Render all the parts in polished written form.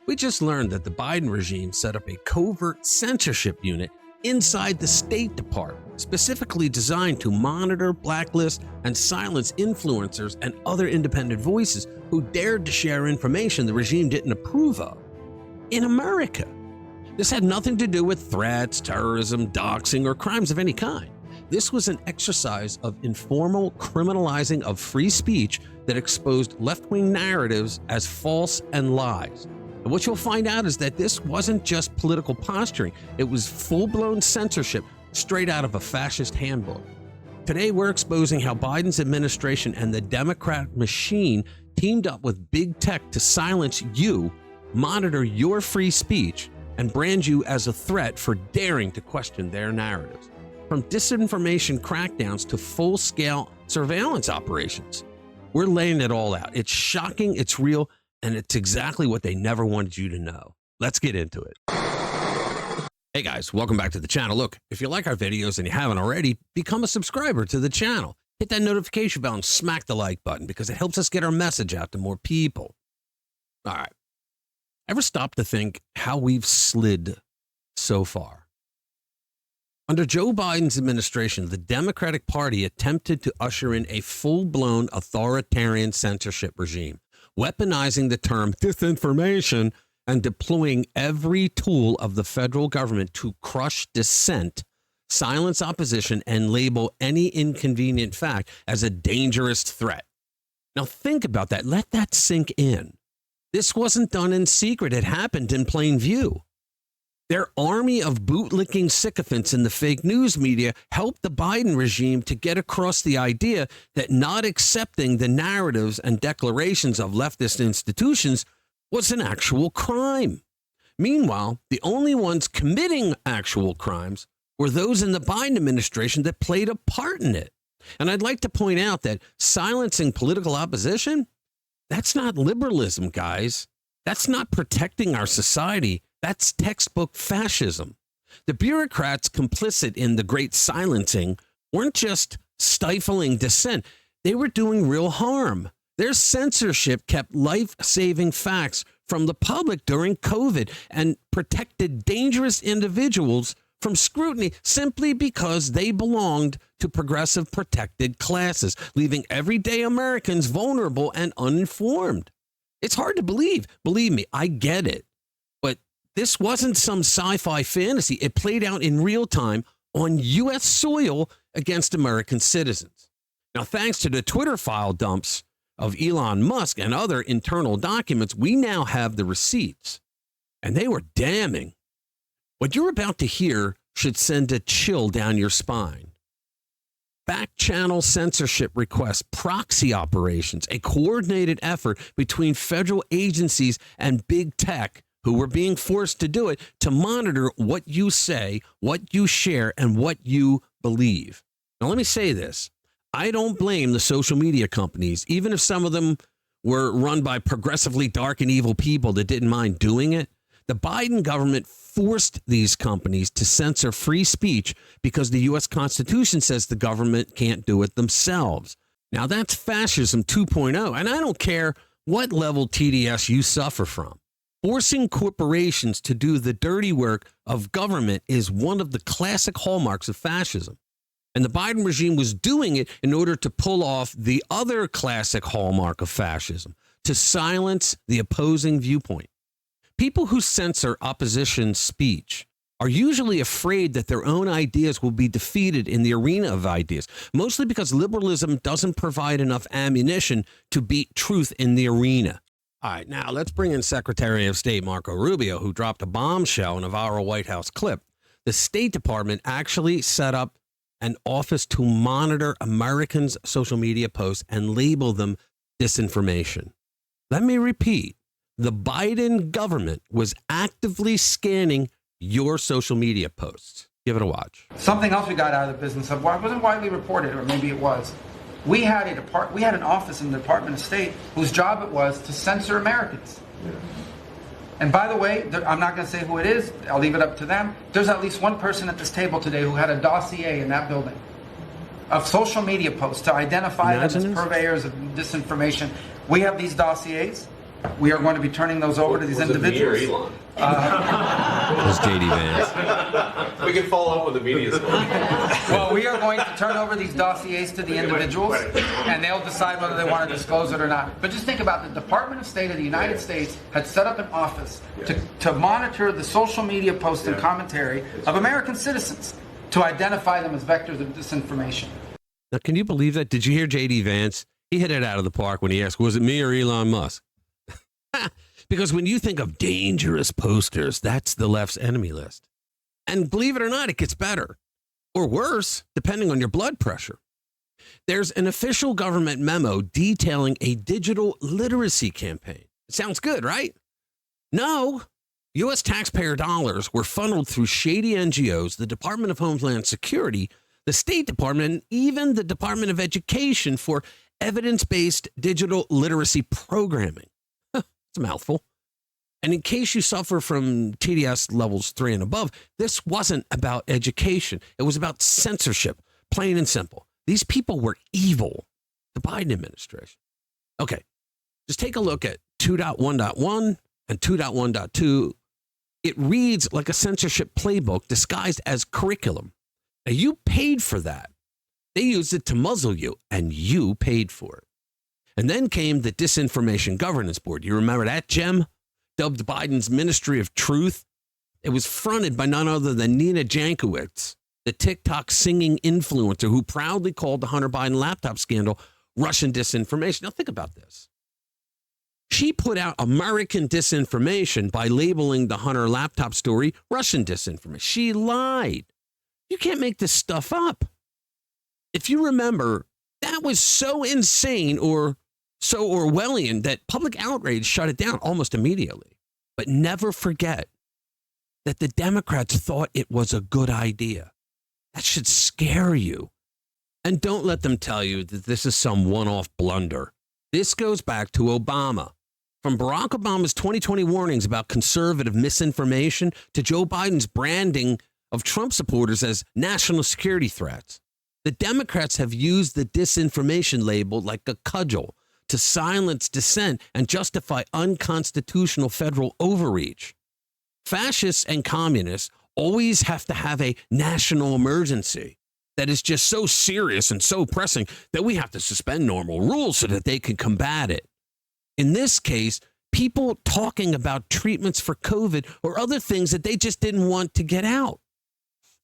We just learned that the Biden regime set up a covert censorship unit inside the State Department, specifically designed to monitor, blacklist, and silence influencers and other independent voices who dared to share information the regime didn't approve of. In America. This had nothing to do with threats, terrorism, doxing, or crimes of any kind. This was an exercise of informal criminalizing of free speech that exposed left-wing narratives as false and lies. And what you'll find out is that this wasn't just political posturing. It was full-blown censorship straight out of a fascist handbook. Today, we're exposing how Biden's administration and the Democrat machine teamed up with big tech to silence you, monitor your free speech, and brand you as a threat for daring to question their narratives. From disinformation crackdowns to full-scale surveillance operations. We're laying it all out. It's shocking, it's real, and it's exactly what they never wanted you to know. Let's get into it. Hey guys, welcome back to the channel. Look, if you like our videos and you haven't already, become a subscriber to the channel. Hit that notification bell and smack the like button because it helps us get our message out to more people. All right. Ever stop to think how we've slid so far? Under Joe Biden's administration, the Democratic Party attempted to usher in a full-blown authoritarian censorship regime, weaponizing the term disinformation and deploying every tool of the federal government to crush dissent, silence opposition, and label any inconvenient fact as a dangerous threat. Now think about that. Let that sink in. This wasn't done in secret. It happened in plain view. Their army of bootlicking sycophants in the fake news media helped the Biden regime to get across the idea that not accepting the narratives and declarations of leftist institutions was an actual crime. Meanwhile, the only ones committing actual crimes were those in the Biden administration that played a part in it. And I'd like to point out that silencing political opposition, that's not liberalism, guys. That's not protecting our society. That's textbook fascism. The bureaucrats complicit in the great silencing weren't just stifling dissent. They were doing real harm. Their censorship kept life-saving facts from the public during COVID and protected dangerous individuals from scrutiny simply because they belonged to progressive protected classes, leaving everyday Americans vulnerable and uninformed. It's hard to believe. Believe me, I get it. But this wasn't some sci-fi fantasy. It played out in real time on U.S. soil against American citizens. Now, thanks to the Twitter file dumps of Elon Musk and other internal documents, we now have the receipts. And they were damning. What you're about to hear should send a chill down your spine. Back-channel censorship requests, proxy operations, a coordinated effort between federal agencies and big tech who were being forced to do it to monitor what you say, what you share, and what you believe. Now, let me say this. I don't blame the social media companies, even if some of them were run by progressively dark and evil people that didn't mind doing it. The Biden government forced these companies to censor free speech because the U.S. Constitution says the government can't do it themselves. Now, that's fascism 2.0, and I don't care what level TDS you suffer from. Forcing corporations to do the dirty work of government is one of the classic hallmarks of fascism. And the Biden regime was doing it in order to pull off the other classic hallmark of fascism, to silence the opposing viewpoint. People who censor opposition speech are usually afraid that their own ideas will be defeated in the arena of ideas, mostly because liberalism doesn't provide enough ammunition to beat truth in the arena. All right, now let's bring in Secretary of State Marco Rubio, who dropped a bombshell in a viral White House clip. The State Department actually set up an office to monitor Americans' social media posts and label them disinformation. Let me repeat. The Biden government was actively scanning your social media posts. Give it a watch. Something else we got out of the business of, well, it wasn't widely reported, or maybe it was. We had an office in the Department of State whose job it was to censor Americans. Yeah. And by the way, I'm not going to say who it is. I'll leave it up to them. There's at least one person at this table today who had a dossier in that building of social media posts to identify them as purveyors of disinformation. We have these dossiers. We are going to be turning those over to these individuals. Me or Elon? There's JD Vance. We can follow up with the media story. Well, we are going to turn over these dossiers to the individuals, and they'll decide whether they want to disclose it or not. But just think about it. The Department of State of the United States had set up an office to monitor the social media posts and commentary of American citizens to identify them as vectors of disinformation. Now, can you believe that? Did you hear JD Vance? He hit it out of the park when he asked, was it me or Elon Musk? Because when you think of dangerous posters, that's the left's enemy list. And believe it or not, it gets better or worse, depending on your blood pressure. There's an official government memo detailing a digital literacy campaign. It sounds good, right? No. U.S. taxpayer dollars were funneled through shady NGOs, the Department of Homeland Security, the State Department, and even the Department of Education for evidence-based digital literacy programming. It's a mouthful. And in case you suffer from TDS levels 3 and above, this wasn't about education. It was about censorship, plain and simple. These people were evil, the Biden administration. Okay, just take a look at 2.1.1 and 2.1.2. It reads like a censorship playbook disguised as curriculum. Now, you paid for that. They used it to muzzle you, and you paid for it. And then came the Disinformation Governance Board. You remember that gem? Dubbed Biden's Ministry of Truth. It was fronted by none other than Nina Jankowicz, the TikTok singing influencer who proudly called the Hunter Biden laptop scandal Russian disinformation. Now think about this. She put out American disinformation by labeling the Hunter laptop story Russian disinformation. She lied. You can't make this stuff up. If you remember, that was so insane or so Orwellian that public outrage shut it down almost immediately. But never forget that the Democrats thought it was a good idea. That should scare you. And don't let them tell you that this is some one-off blunder. This goes back to Obama. From Barack Obama's 2020 warnings about conservative misinformation to Joe Biden's branding of Trump supporters as national security threats. The Democrats have used the disinformation label like a cudgel to silence dissent and justify unconstitutional federal overreach. Fascists and communists always have to have a national emergency that is just so serious and so pressing that we have to suspend normal rules so that they can combat it. In this case, people talking about treatments for COVID or other things that they just didn't want to get out.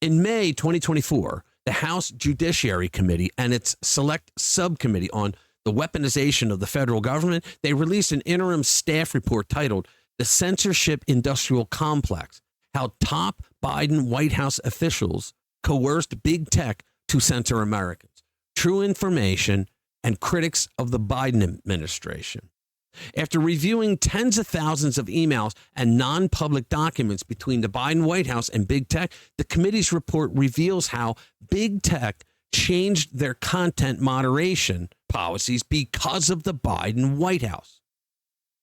In May 2024, the House Judiciary Committee and its select subcommittee on the weaponization of the federal government, they released an interim staff report titled The Censorship Industrial Complex, How Top Biden White House Officials Coerced Big Tech to Censor Americans. True information and critics of the Biden administration. After reviewing tens of thousands of emails and non-public documents between the Biden White House and Big Tech, the committee's report reveals how Big Tech changed their content moderation policies because of the Biden White House.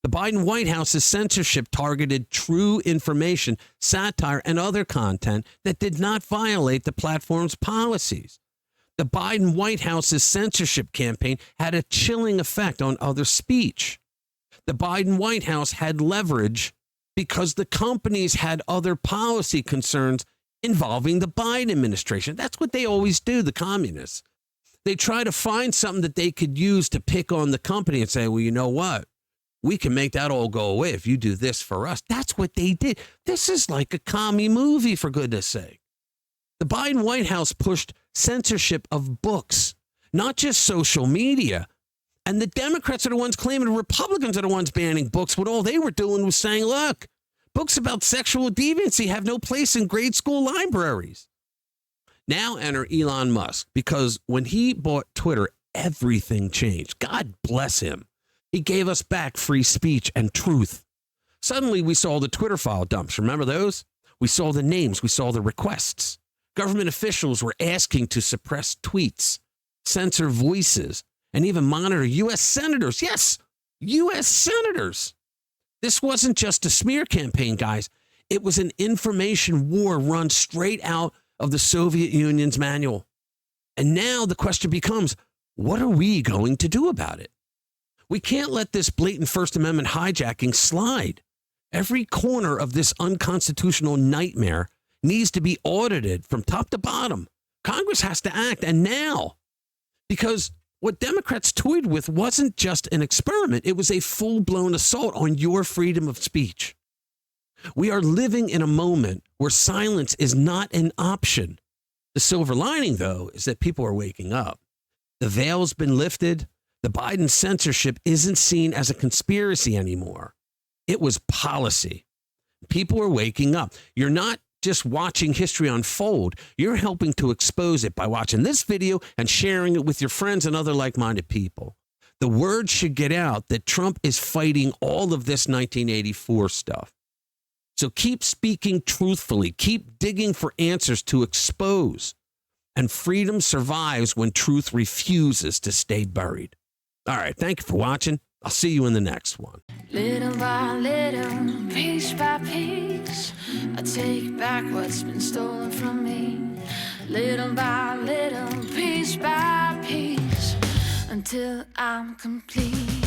The Biden White House's censorship targeted true information, satire, and other content that did not violate the platform's policies. The Biden White House's censorship campaign had a chilling effect on other speech. The Biden White House had leverage because the companies had other policy concerns involving the Biden administration. That's what they always do, the communists. They try to find something that they could use to pick on the company and say, well, you know what? We can make that all go away if you do this for us. That's what they did. This is like a commie movie, for goodness sake. The Biden White House pushed censorship of books, not just social media. And the Democrats are the ones claiming the Republicans are the ones banning books, when all they were doing was saying, look, books about sexual deviancy have no place in grade school libraries. Now enter Elon Musk, because when he bought Twitter, everything changed. God bless him. He gave us back free speech and truth. Suddenly we saw the Twitter file dumps. Remember those? We saw the names. We saw the requests. Government officials were asking to suppress tweets, censor voices, and even monitor U.S. senators. Yes, U.S. senators. This wasn't just a smear campaign, guys. It was an information war run straight out of the Soviet Union's manual. And now the question becomes, what are we going to do about it? We can't let this blatant First Amendment hijacking slide. Every corner of this unconstitutional nightmare needs to be audited from top to bottom. Congress has to act, and now. Because what Democrats toyed with wasn't just an experiment. It was a full-blown assault on your freedom of speech. We are living in a moment where silence is not an option. The silver lining, though, is that people are waking up. The veil's been lifted. The Biden censorship isn't seen as a conspiracy anymore. It was policy. People are waking up. You're not just watching history unfold. You're helping to expose it by watching this video and sharing it with your friends and other like-minded people. The word should get out that Trump is fighting all of this 1984 stuff. So keep speaking truthfully. Keep digging for answers to expose. And freedom survives when truth refuses to stay buried. All right, thank you for watching. I'll see you in the next one. Little by little, piece by piece, I take back what's been stolen from me. Little by little, piece by piece, until I'm complete.